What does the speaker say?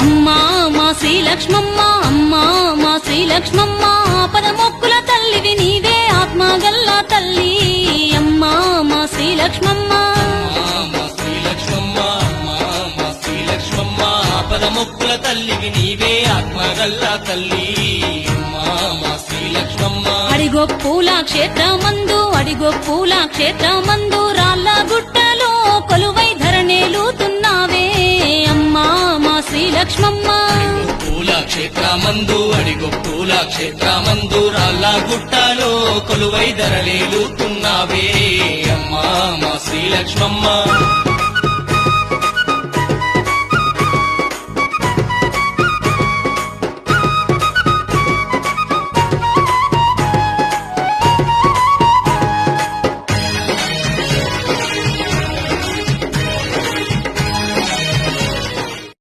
అమ్మా మా శ్రీలక్ష్మమ్మ, అమ్మా మా శ్రీలక్ష్మమ్మ, పరమొక్కుల తల్లివి నీవే ఆత్మగల్ల తల్లి. అమ్మా మా శ్రీలక్ష్మమ్మ, పరమొక్కుల తల్లివి నీవే ఆత్మగల్ల తల్లి. అమ్మా మా శ్రీలక్ష్మమ్మ, అడిగొప్పుల క్షేత్రమందు, అడిగొప్పుల క్షేత్రమందు రాళ్ళ గుట్టలో కొలువై ధరణేలుతున్నావే. అమ్మా మా శ్రీలక్ష్మమ్మ, పూల క్షేత్రమందు, అడిగొప్పుల క్షేత్రమందు రాళ్ళ గుట్టలో కొలువై ధరలేలుతున్నావే. అమ్మా మా శ్రీలక్ష్మమ్మ.